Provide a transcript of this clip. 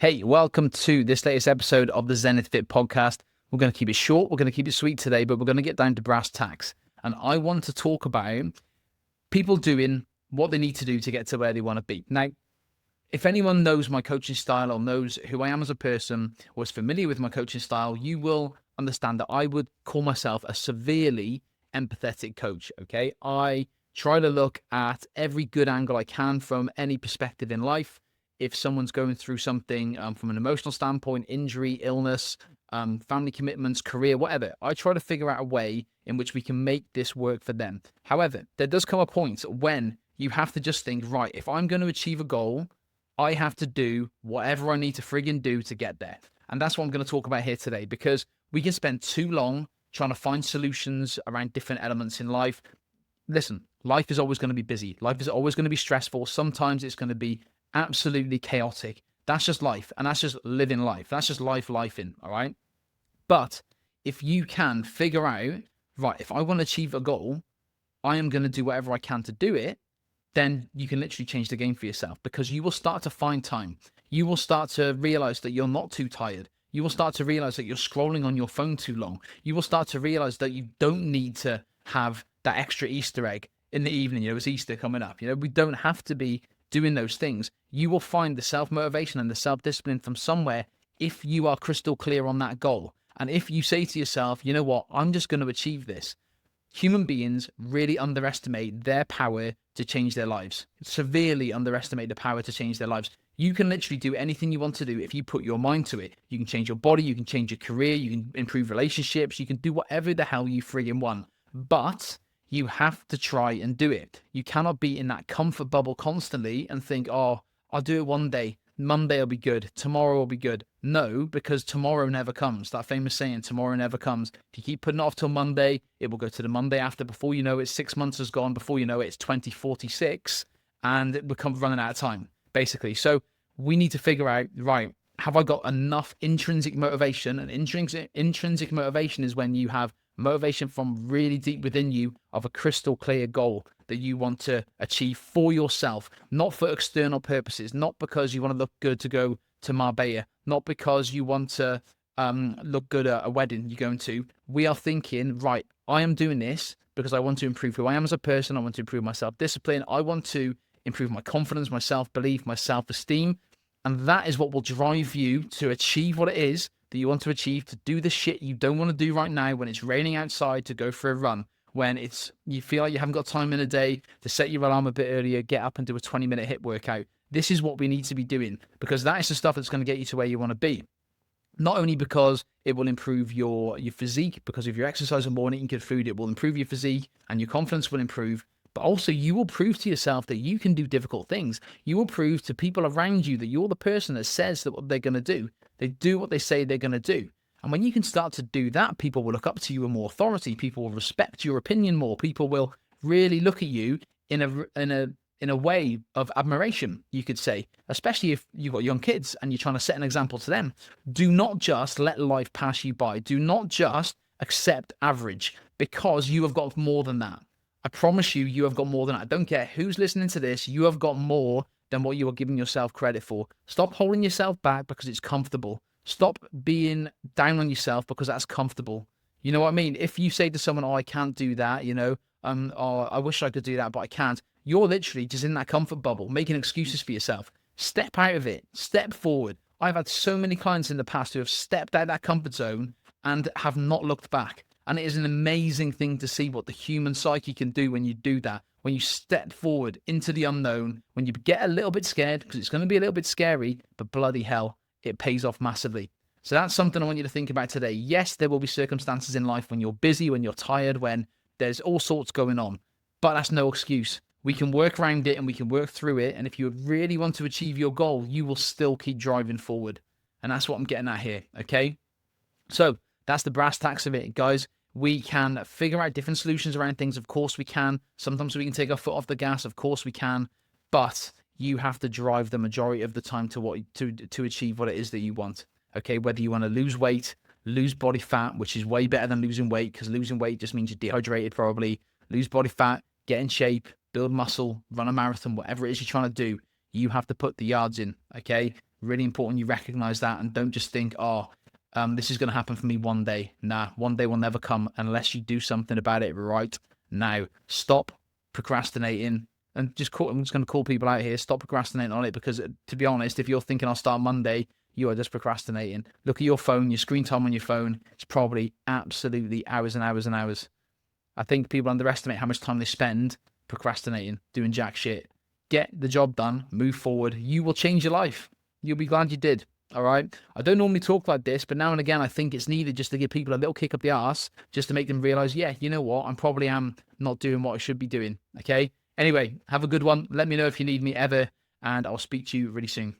Hey, welcome to this latest episode of the Zenith Fit podcast. We're going to keep it short, we're going to keep it sweet today, but we're going to get down to brass tacks. And I want to talk about people doing what they need to do to get to where they want to be. Now, if anyone knows my coaching style or knows who I am as a person or is familiar with my coaching style, you will understand that I would call myself a severely empathetic coach, okay? I try to look at every good angle I can from any perspective in life. If someone's going through something from an emotional standpoint, injury, illness, family commitments, career, whatever, I try to figure out a way in which we can make this work for them. However, there does come a point when you have to just think, right, if I'm going to achieve a goal, I have to do whatever I need to friggin' do to get there. And that's what I'm going to talk about here today, because we can spend too long trying to find solutions around different elements in life. Listen, life is always going to be busy. Life is always going to be stressful. Sometimes it's going to be absolutely chaotic. That's just life. And that's just living life. That's just life in, all right? But if you can figure out, right, if I want to achieve a goal, I am going to do whatever I can to do it, then you can literally change the game for yourself, because you will start to find time. You will start to realize that you're not too tired. You will start to realize that you're scrolling on your phone too long. You will start to realize that you don't need to have that extra Easter egg in the evening. It's Easter coming up. We don't have to be doing those things. You will find the self-motivation and the self-discipline from somewhere if you are crystal clear on that goal. And if you say to yourself, you know what, I'm just going to achieve this. Human beings really underestimate their power to change their lives. Severely underestimate the power to change their lives. You can literally do anything you want to do if you put your mind to it. You can change your body, you can change your career, you can improve relationships, you can do whatever the hell you friggin' want. But you have to try and do it. You cannot be in that comfort bubble constantly and think, oh, I'll do it one day. Monday will be good. Tomorrow will be good. No, because tomorrow never comes. That famous saying, tomorrow never comes. If you keep putting it off till Monday, it will go to the Monday after. Before you know it, 6 months has gone. Before you know it, it's 2046 and it becomes running out of time, basically. So we need to figure out, right, have I got enough intrinsic motivation? And intrinsic motivation is when you have motivation from really deep within you of a crystal clear goal that you want to achieve for yourself, not for external purposes, not because you want to look good to go to Marbella, not because you want to look good at a wedding you're going to. We are thinking, right, I am doing this because I want to improve who I am as a person. I want to improve my self-discipline. I want to improve my confidence, my self-belief, my self-esteem. And that is what will drive you to achieve what it is that you want to achieve, to do the shit you don't want to do right now when it's raining outside, to go for a run, when you feel like you haven't got time in a day to set your alarm a bit earlier, get up and do a 20-minute HIIT workout. This is what we need to be doing, because that is the stuff that's going to get you to where you want to be. Not only because it will improve your physique, because if you're exercising more and eating good food, it will improve your physique and your confidence will improve. But also you will prove to yourself that you can do difficult things. You will prove to people around you that you're the person that says that what they're going to do. They do what they say they're going to do. And when you can start to do that, people will look up to you with more authority. People will respect your opinion more. People will really look at you in a way of admiration, you could say, especially if you've got young kids and you're trying to set an example to them. Do not just let life pass you by. Do not just accept average, because you have got more than that. I promise you, you have got more than that. I don't care who's listening to this. You have got more than what you are giving yourself credit for. Stop holding yourself back because it's comfortable. Stop being down on yourself because that's comfortable. You know what I mean? If you say to someone, oh, I can't do that, oh, I wish I could do that, but I can't. You're literally just in that comfort bubble, making excuses for yourself. Step out of it. Step forward. I've had so many clients in the past who have stepped out of that comfort zone and have not looked back. And it is an amazing thing to see what the human psyche can do when you do that. When you step forward into the unknown, when you get a little bit scared, because it's going to be a little bit scary, but bloody hell, it pays off massively. So that's something I want you to think about today. Yes, there will be circumstances in life when you're busy, when you're tired, when there's all sorts going on, but that's no excuse. We can work around it and we can work through it. And if you really want to achieve your goal, you will still keep driving forward. And that's what I'm getting at here, okay? So that's the brass tacks of it, guys. We can figure out different solutions around things. Of course we can. Sometimes we can take our foot off the gas. Of course we can. But you have to drive the majority of the time to achieve what it is that you want. Okay, whether you want to lose weight, lose body fat, which is way better than losing weight, because losing weight just means you're dehydrated probably. Lose body fat, get in shape, build muscle, run a marathon, whatever it is you're trying to do, you have to put the yards in, okay? Really important you recognize that and don't just think, oh, this is going to happen for me one day. Nah, one day will never come unless you do something about it right now. Stop procrastinating. And I'm just going to call people out here. Stop procrastinating on it, because to be honest, if you're thinking I'll start Monday, you are just procrastinating. Look at your phone, your screen time on your phone. It's probably absolutely hours and hours and hours. I think people underestimate how much time they spend procrastinating, doing jack shit. Get the job done, move forward. You will change your life. You'll be glad you did. All right. I don't normally talk like this, but now and again, I think it's needed just to give people a little kick up the arse, just to make them realize, yeah, you know what? I probably am not doing what I should be doing. Okay. Anyway, have a good one. Let me know if you need me ever, and I'll speak to you really soon.